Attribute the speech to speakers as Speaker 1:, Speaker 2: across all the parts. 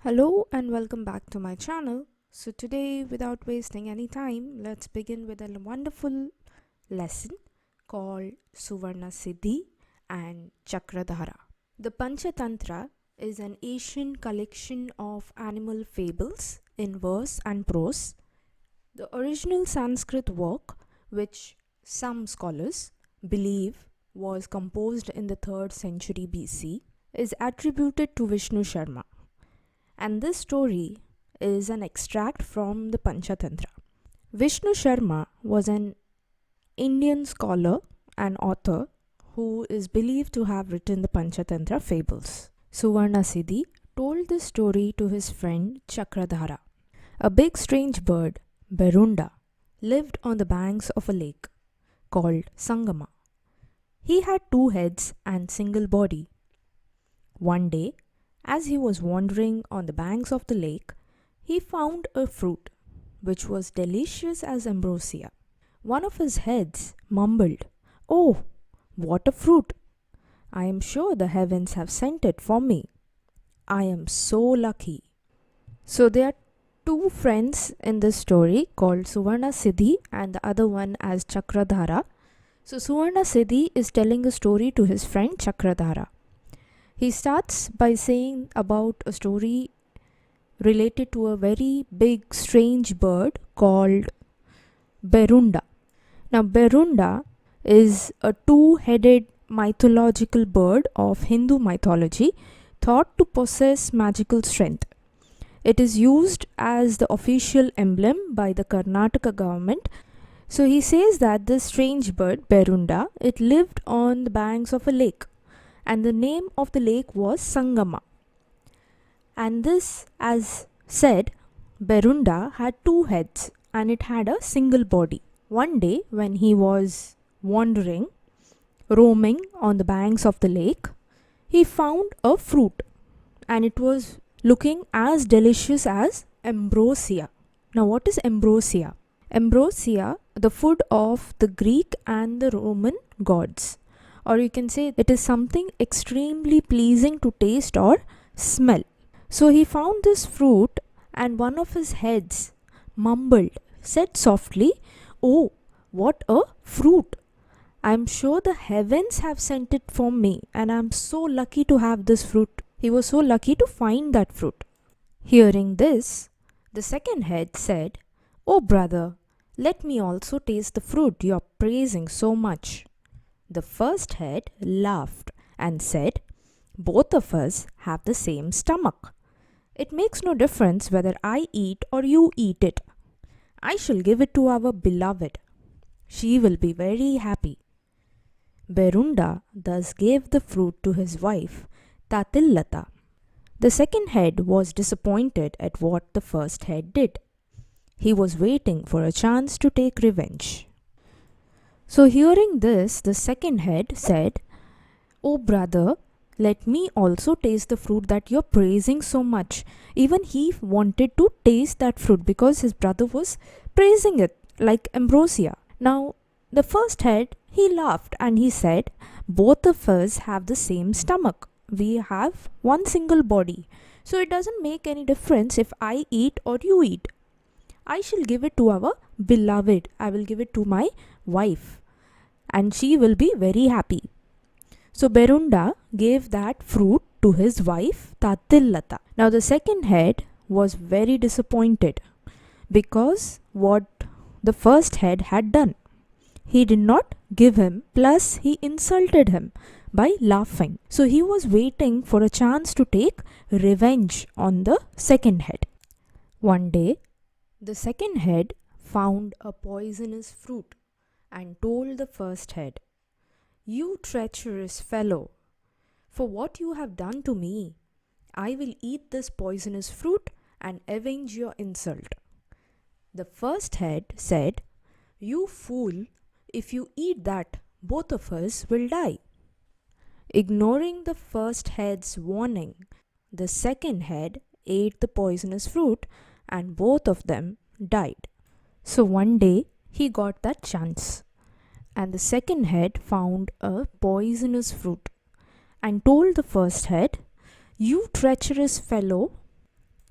Speaker 1: Hello and welcome back to my channel. So today, without wasting any time, let's begin with a wonderful lesson called Suvarnasiddhi and Chakradhara. The Panchatantra is an Asian collection of animal fables in verse and prose. The original Sanskrit work, which some scholars believe was composed in the 3rd century BC, is attributed to Vishnu Sharma. And this story is an extract from the Panchatantra. Vishnu Sharma was an Indian scholar and author who is believed to have written the Panchatantra fables. Suvarnasiddhi told this story to his friend Chakradhara. A big strange bird, Berunda, lived on the banks of a lake called Sangama. He had 2 heads and single body. One day, as he was wandering on the banks of the lake, he found a fruit which was delicious as ambrosia. One of his heads mumbled, "Oh, what a fruit! I am sure the heavens have sent it for me. I am so lucky." So there are 2 friends in this story called Suvarnasiddhi and the other one as Chakradhara. So Suvarnasiddhi is telling a story to his friend Chakradhara. He starts by saying about a story related to a very big strange bird called Berunda. Now Berunda is a 2-headed mythological bird of Hindu mythology thought to possess magical strength. It is used as the official emblem by the Karnataka government. So he says that this strange bird Berunda, it lived on the banks of a lake. And the name of the lake was Sangama. And this, as said, Berunda had 2 heads and it had a single body. One day, when he was wandering, roaming on the banks of the lake, he found a fruit and it was looking as delicious as ambrosia. Now, what is ambrosia? Ambrosia, the food of the Greek and the Roman gods. Or you can say it is something extremely pleasing to taste or smell. So he found this fruit and one of his heads mumbled, said softly, "Oh, what a fruit! I am sure the heavens have sent it for me and I am so lucky to have this fruit." He was so lucky to find that fruit. Hearing this, the second head said, "Oh brother, let me also taste the fruit you are praising so much." The first head laughed and said, "Both of us have the same stomach. It makes no difference whether I eat or you eat it. I shall give it to our beloved. She will be very happy." Berunda thus gave the fruit to his wife, Tatillata. The second head was disappointed at what the first head did. He was waiting for a chance to take revenge. So hearing this, the second head said, "Oh brother, let me also taste the fruit that you're praising so much." Even he wanted to taste that fruit because his brother was praising it like ambrosia. Now, the first head, he laughed and he said, "Both of us have the same stomach. We have one single body. So it doesn't make any difference if I eat or you eat. I shall give it to our beloved. I will give it to my wife and she will be very happy." So Berunda gave that fruit to his wife Tatillata. Now the second head was very disappointed because what the first head had done. He did not give him, plus he insulted him by laughing. So he was waiting for a chance to take revenge on the second head. One day, the second head found a poisonous fruit and told the first head, "You treacherous fellow, for what you have done to me, I will eat this poisonous fruit and avenge your insult." The first head said, "You fool, if you eat that, both of us will die." Ignoring the first head's warning, the second head ate the poisonous fruit and both of them died. So one day he got that chance, and the second head found a poisonous fruit and told the first head, "You treacherous fellow,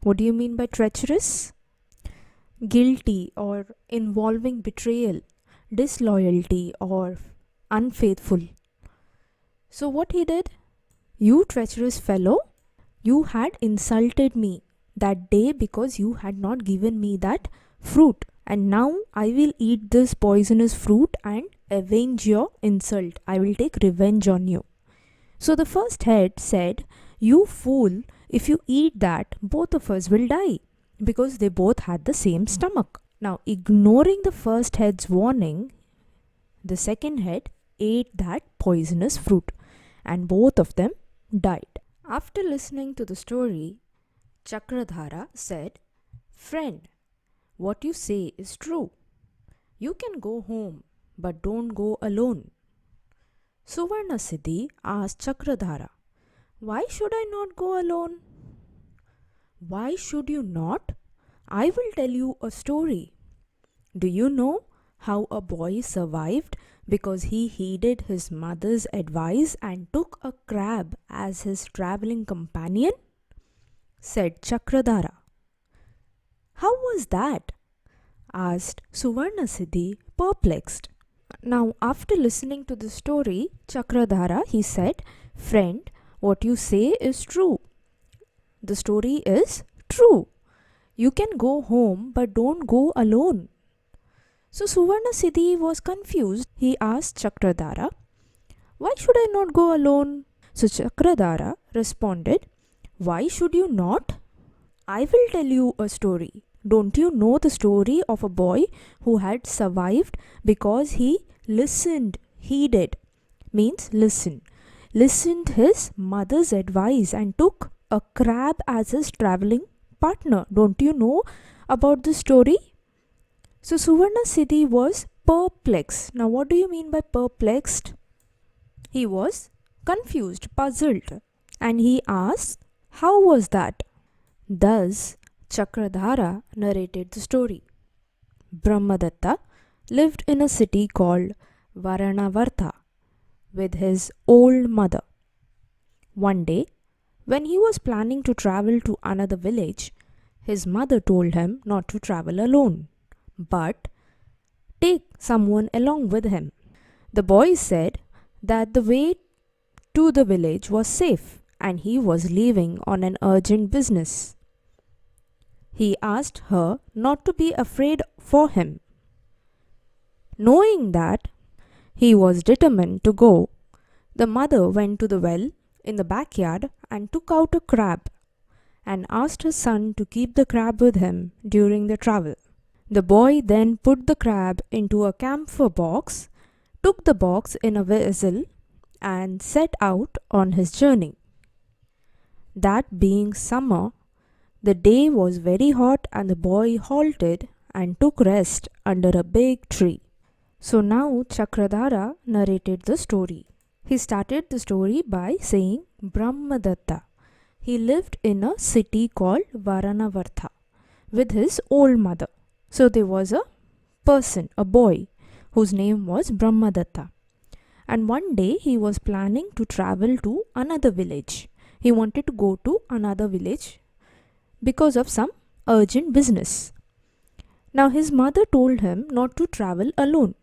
Speaker 1: What do you mean by treacherous? Guilty or involving betrayal, disloyalty or unfaithful. So what he did? You treacherous fellow, you had insulted me that day because you had not given me that fruit, and now I will eat this poisonous fruit and avenge your insult. I will take revenge on you. So the first head said, you fool, if you eat that, both of us will die, because they both had the same stomach. Now, ignoring the first head's warning, the second head ate that poisonous fruit, and both of them died. After listening to the story, Chakradhara said, friend, what you say is true. You can go home, but don't go alone. Suvarnasiddhi asked Chakradhara, why should I not go alone? Why should you not? I will tell you a story. Do you know how a boy survived because he heeded his mother's advice and took a crab as his travelling companion? Said Chakradhara. How was that? Asked Suvarnasiddhi, perplexed. Now, after listening to the story, Chakradhara, he said, friend, what you say is true. The story is true. You can go home, but don't go alone. So Suvarnasiddhi was confused. He asked Chakradhara, why should I not go alone? So Chakradhara responded, why should you not? I will tell you a story. Don't you know the story of a boy who had survived because he listened, heeded, means listen, listened his mother's advice and took a crab as his travelling partner. Don't you know about this story? So Suvarnasiddhi was perplexed. Now what do you mean by perplexed? He was confused, puzzled, and he asked, how was that? Thus Chakradhara narrated the story. Brahmadatta lived in a city called Varanavartha with his old mother. One day, when he was planning to travel to another village, his mother told him not to travel alone, but take someone along with him. The boy said that the way to the village was safe and he was leaving on an urgent business. He asked her not to be afraid for him. Knowing that he was determined to go, the mother went to the well in the backyard and took out a crab and asked her son to keep the crab with him during the travel. The boy then put the crab into a camphor box, took the box in a vessel, and set out on his journey. That being summer, the day was very hot and the boy halted and took rest under a big tree. So now Chakradhara narrated the story. He started the story by saying Brahmadatta. He lived in a city called Varanavartha with his old mother. So there was a person, a boy, whose name was Brahmadatta. And one day he was planning to travel to another village. He wanted to go to another village because of some urgent business. Now his mother told him not to travel alone.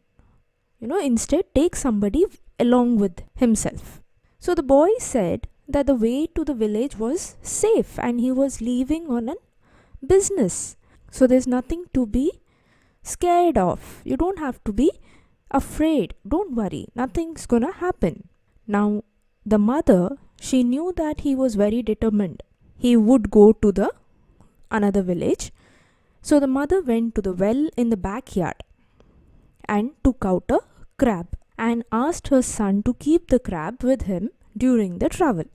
Speaker 1: Instead take somebody along with himself. So the boy said that the way to the village was safe and he was leaving on a business. So there's nothing to be scared of. You don't have to be afraid. Don't worry. Nothing's gonna happen. Now the mother, she knew that he was very determined. He would go to the another village. So the mother went to the well in the backyard and took out a crab and asked her son to keep the crab with him during the travel.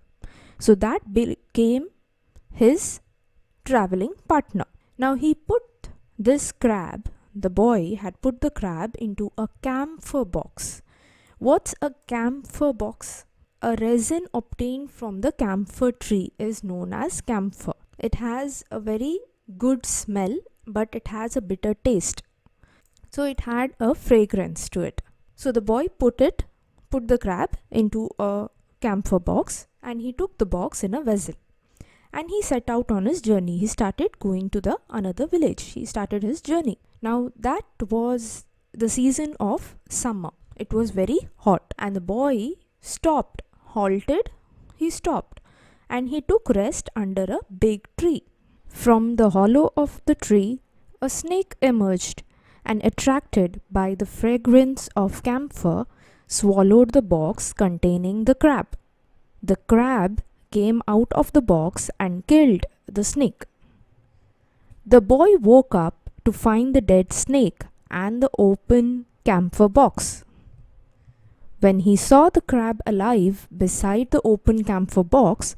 Speaker 1: So that became his traveling partner. Now he put this crab, the boy had put the crab into a camphor box. What's a camphor box? A resin obtained from the camphor tree is known as camphor. It has a very good smell, but it has a bitter taste. So it had a fragrance to it. So the boy put the crab into a camphor box and he took the box in a vessel and he set out on his journey. He started going to the another village. He started his journey. Now that was the season of summer. It was very hot, and the boy stopped, halted, he stopped, and he took rest under a big tree. From the hollow of the tree, a snake emerged, and attracted by the fragrance of camphor, swallowed the box containing the crab. The crab came out of the box and killed the snake. The boy woke up to find the dead snake and the open camphor box. When he saw the crab alive beside the open camphor box,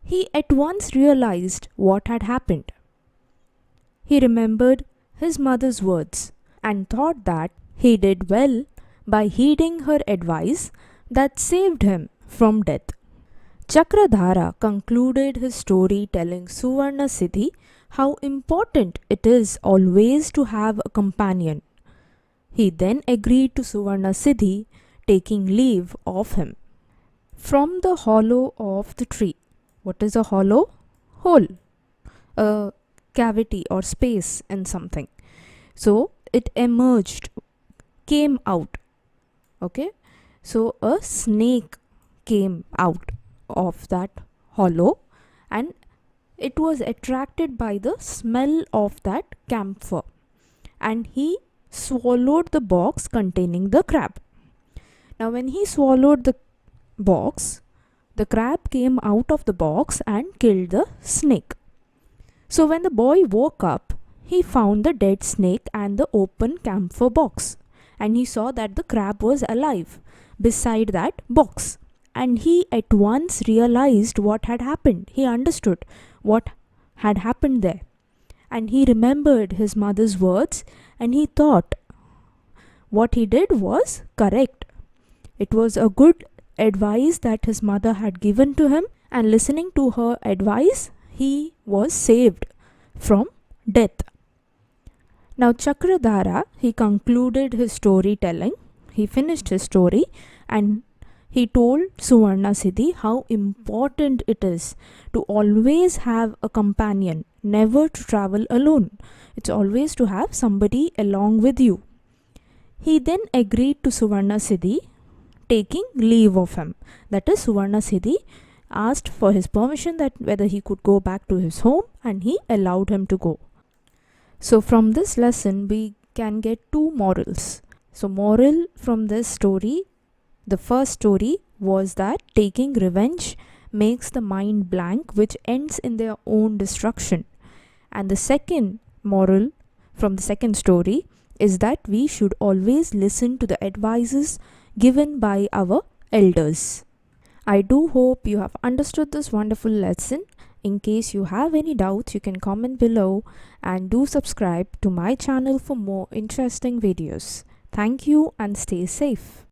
Speaker 1: he at once realized what had happened. He remembered his mother's words and thought that he did well by heeding her advice that saved him from death. Chakradhara concluded his story telling Suvarnasiddhi how important it is always to have a companion. He then agreed to Suvarnasiddhi, taking leave of him. From the hollow of the tree. What is a hollow? Hole. A cavity or space in something. So it emerged, came out. Okay. So a snake came out of that hollow, and it was attracted by the smell of that camphor, and he swallowed the box containing the crab. Now when he swallowed the box, the crab came out of the box and killed the snake. So when the boy woke up, he found the dead snake and the open camphor box, and he saw that the crab was alive beside that box. And he at once realized what had happened. He understood what had happened there. And he remembered his mother's words, and he thought what he did was correct. It was a good advice that his mother had given to him, and listening to her advice, he was saved from death. Now Chakradhara, he concluded his storytelling. He finished his story, and he told Suvarnasiddhi how important it is to always have a companion, never to travel alone. It's always to have somebody along with you. He then agreed to Suvarnasiddhi, taking leave of him. That is, Suvarnasiddhi asked for his permission that whether he could go back to his home, and he allowed him to go. So from this lesson we can get two morals. So moral from this story, the first story was that taking revenge makes the mind blank, which ends in their own destruction. And the second moral from the second story is that we should always listen to the advices given by our elders. I do hope you have understood this wonderful lesson. In case you have any doubts, you can comment below, and do subscribe to my channel for more interesting videos. Thank you and stay safe.